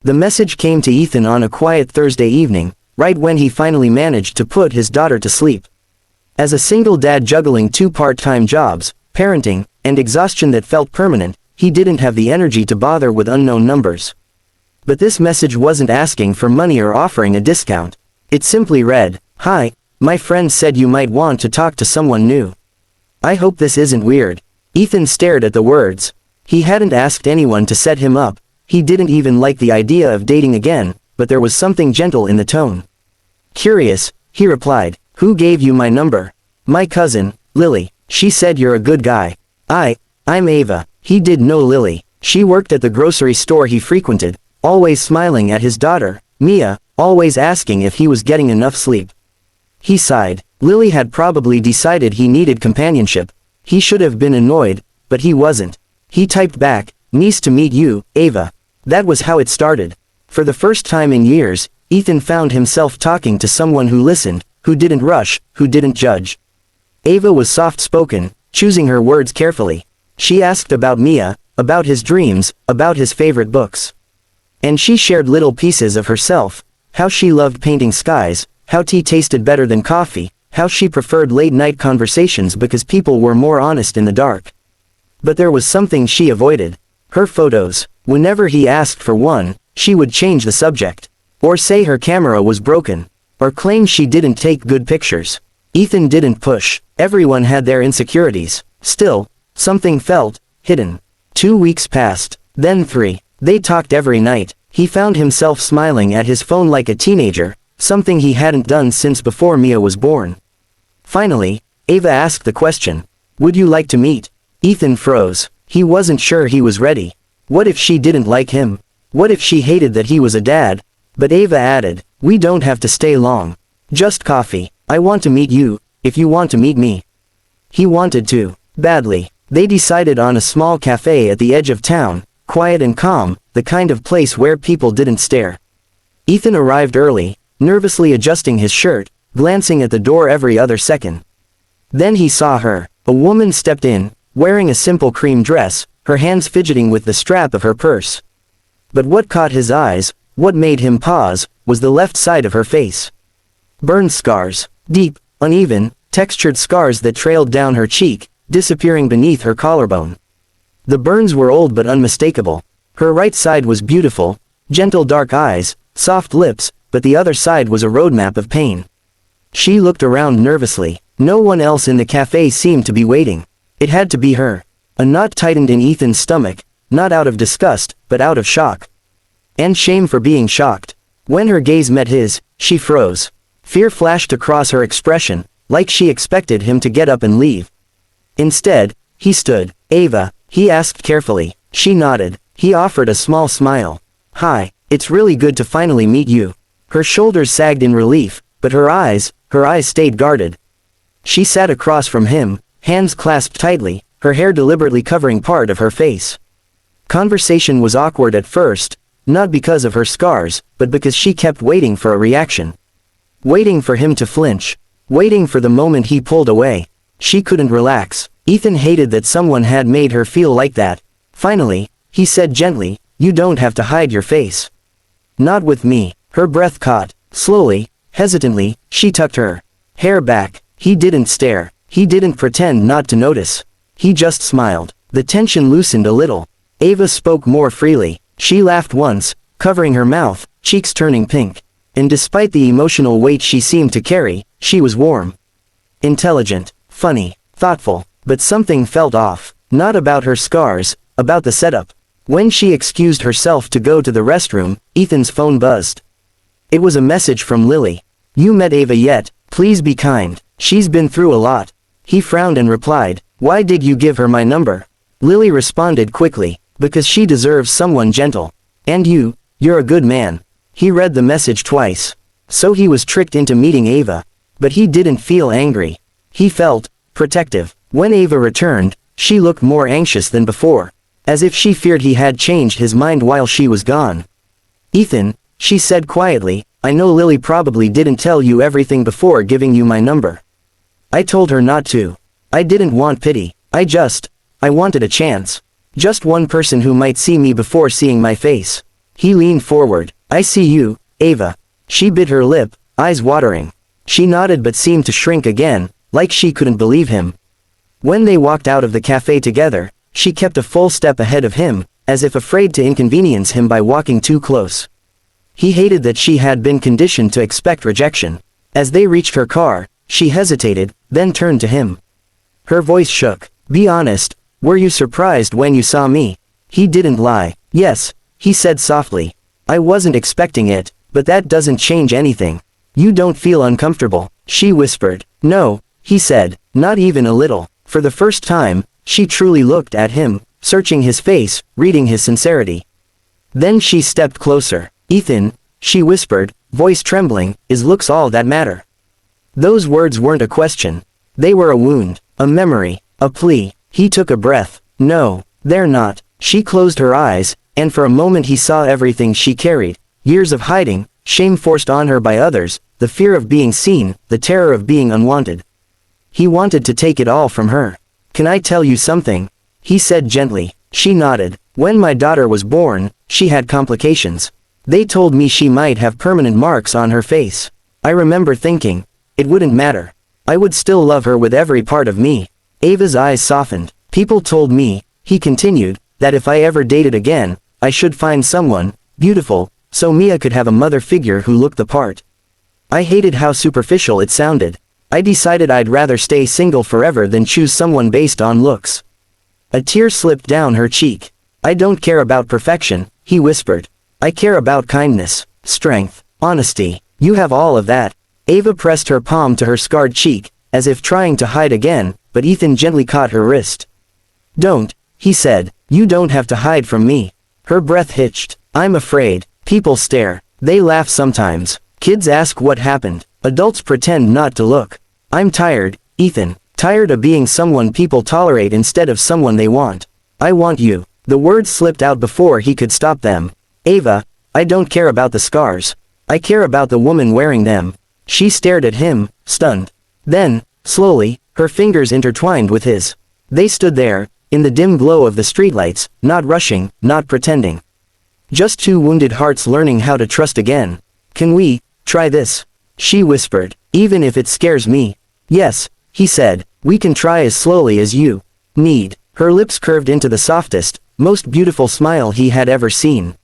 The message came to Ethan on a quiet Thursday evening, right when he finally managed to put his daughter to sleep. As a single dad juggling 2 part-time jobs, parenting, and exhaustion that felt permanent, he didn't have the energy to bother with unknown numbers. But this message wasn't asking for money or offering a discount. It simply read, "Hi, my friend said you might want to talk to someone new. I hope this isn't weird." Ethan stared at the words. He hadn't asked anyone to set him up, he didn't even like the idea of dating again, but there was something gentle in the tone. Curious, he replied, "Who gave you my number?" "My cousin, Lily. She said you're a good guy." I'm Ava." He did know Lily. She worked at the grocery store he frequented, always smiling at his daughter, Mia, always asking if he was getting enough sleep. He sighed. Lily had probably decided he needed companionship. He should have been annoyed, but he wasn't. He typed back, "Nice to meet you, Ava." That was how it started. For the first time in years, Ethan found himself talking to someone who listened, who didn't rush, who didn't judge. Ava was soft-spoken, choosing her words carefully. She asked about Mia, about his dreams, about his favorite books. And she shared little pieces of herself, how she loved painting skies, how tea tasted better than coffee, how she preferred late-night conversations because people were more honest in the dark. But there was something she avoided. Her photos. Whenever he asked for one, she would change the subject. Or say her camera was broken. Or claim she didn't take good pictures. Ethan didn't push. Everyone had their insecurities. Still, something felt hidden. 2 weeks passed, then 3. They talked every night. He found himself smiling at his phone like a teenager, something he hadn't done since before Mia was born. Finally, Ava asked the question, "Would you like to meet?" Ethan froze. He wasn't sure he was ready. What if she didn't like him? What if she hated that he was a dad? But Ava added, "We don't have to stay long. Just coffee. I want to meet you, if you want to meet me." He wanted to. Badly. They decided on a small cafe at the edge of town, quiet and calm, the kind of place where people didn't stare. Ethan arrived early, nervously adjusting his shirt, glancing at the door every other second. Then he saw her. A woman stepped in, wearing a simple cream dress, her hands fidgeting with the strap of her purse. But what caught his eyes, what made him pause, was the left side of her face. Burn scars. Deep, uneven, textured scars that trailed down her cheek, disappearing beneath her collarbone. The burns were old but unmistakable. Her right side was beautiful, gentle dark eyes, soft lips, but the other side was a roadmap of pain. She looked around nervously. No one else in the cafe seemed to be waiting. It had to be her. A knot tightened in Ethan's stomach, not out of disgust, but out of shock. And shame for being shocked. When her gaze met his, she froze. Fear flashed across her expression, like she expected him to get up and leave. Instead, he stood. "Ava," he asked carefully. She nodded. He offered a small smile. "Hi, it's really good to finally meet you." Her shoulders sagged in relief, but her eyes stayed guarded. She sat across from him, hands clasped tightly, her hair deliberately covering part of her face. Conversation was awkward at first, not because of her scars, but because she kept waiting for a reaction. Waiting for him to flinch. Waiting for the moment he pulled away. She couldn't relax. Ethan hated that someone had made her feel like that. Finally, he said gently, "You don't have to hide your face." "Not with me." Her breath caught. Slowly, hesitantly, she tucked her hair back. He didn't stare. He didn't pretend not to notice. He just smiled. The tension loosened a little. Ava spoke more freely. She laughed once, covering her mouth, cheeks turning pink. And despite the emotional weight she seemed to carry, she was warm. Intelligent, funny, thoughtful, but something felt off. Not about her scars, about the setup. When she excused herself to go to the restroom, Ethan's phone buzzed. It was a message from Lily. "You met Ava yet? Please be kind. She's been through a lot." He frowned and replied, "Why did you give her my number?" Lily responded quickly, "Because she deserves someone gentle. And you're a good man." He read the message twice. So he was tricked into meeting Ava. But he didn't feel angry. He felt protective. When Ava returned, she looked more anxious than before, as if she feared he had changed his mind while she was gone. "Ethan," she said quietly, "I know Lily probably didn't tell you everything before giving you my number. I told her not to. I didn't want pity. I wanted a chance. Just one person who might see me before seeing my face." He leaned forward. I see you, Ava. She bit her lip, eyes watering. She nodded but seemed to shrink again, like she couldn't believe him. When they walked out of the cafe together, she kept a full step ahead of him, as if afraid to inconvenience him by walking too close. He hated that she had been conditioned to expect rejection. As they reached her car, she hesitated, then turned to him. Her voice shook. Be honest, were you surprised when you saw me? He didn't lie. Yes, he said softly. I wasn't expecting it, but that doesn't change anything. You don't feel uncomfortable, she whispered. No, he said, not even a little. For the first time, she truly looked at him, searching his face, reading his sincerity. Then she stepped closer. Ethan, she whispered, voice trembling, is looks all that matter? Those words weren't a question. They were a wound, a memory, a plea. He took a breath. No, they're not. She closed her eyes, and for a moment he saw everything she carried. Years of hiding, shame forced on her by others, the fear of being seen, the terror of being unwanted. He wanted to take it all from her. Can I tell you something? He said gently. She nodded. When my daughter was born, she had complications. They told me she might have permanent marks on her face. I remember thinking, it wouldn't matter. I would still love her with every part of me. Ava's eyes softened. People told me, he continued, that if I ever dated again, I should find someone beautiful, so Mia could have a mother figure who looked the part. I hated how superficial it sounded. I decided I'd rather stay single forever than choose someone based on looks. A tear slipped down her cheek. I don't care about perfection, he whispered. I care about kindness, strength, honesty. You have all of that. Ava pressed her palm to her scarred cheek, as if trying to hide again, but Ethan gently caught her wrist. Don't, he said, you don't have to hide from me. Her breath hitched. I'm afraid. People stare. They laugh sometimes. Kids ask what happened. Adults pretend not to look. I'm tired, Ethan. Tired of being someone people tolerate instead of someone they want. I want you. The words slipped out before he could stop them. Ava, I don't care about the scars. I care about the woman wearing them. She stared at him, stunned. Then, slowly, her fingers intertwined with his. They stood there, in the dim glow of the streetlights, not rushing, not pretending. Just two wounded hearts learning how to trust again. Can we try this? She whispered. Even if it scares me. Yes, he said, we can try as slowly as you need. Her lips curved into the softest, most beautiful smile he had ever seen.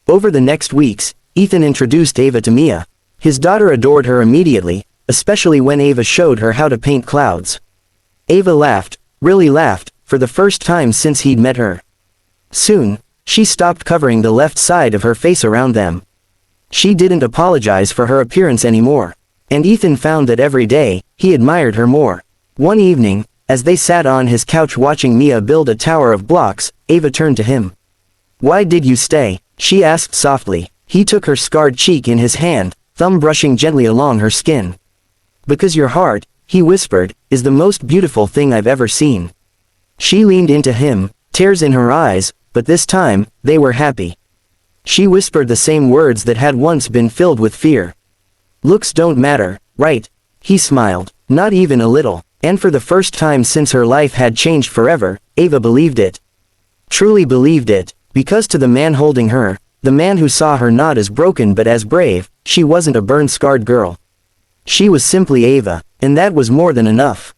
Over the next weeks, Ethan introduced Ava to Mia. His daughter adored her immediately, especially when Ava showed her how to paint clouds. Ava laughed, really laughed, for the first time since he'd met her. Soon, she stopped covering the left side of her face around them. She didn't apologize for her appearance anymore. And Ethan found that every day, he admired her more. One evening, as they sat on his couch watching Mia build a tower of blocks, Ava turned to him. Why did you stay? She asked softly. He took her scarred cheek in his hand, thumb brushing gently along her skin. Because your heart, he whispered, is the most beautiful thing I've ever seen. She leaned into him, tears in her eyes, but this time, they were happy. She whispered the same words that had once been filled with fear. Looks don't matter, right? He smiled, not even a little, and for the first time since her life had changed forever, Ava believed it. Truly believed it, because to the man holding her, the man who saw her not as broken but as brave, she wasn't a burn-scarred girl. She was simply Ava, and that was more than enough.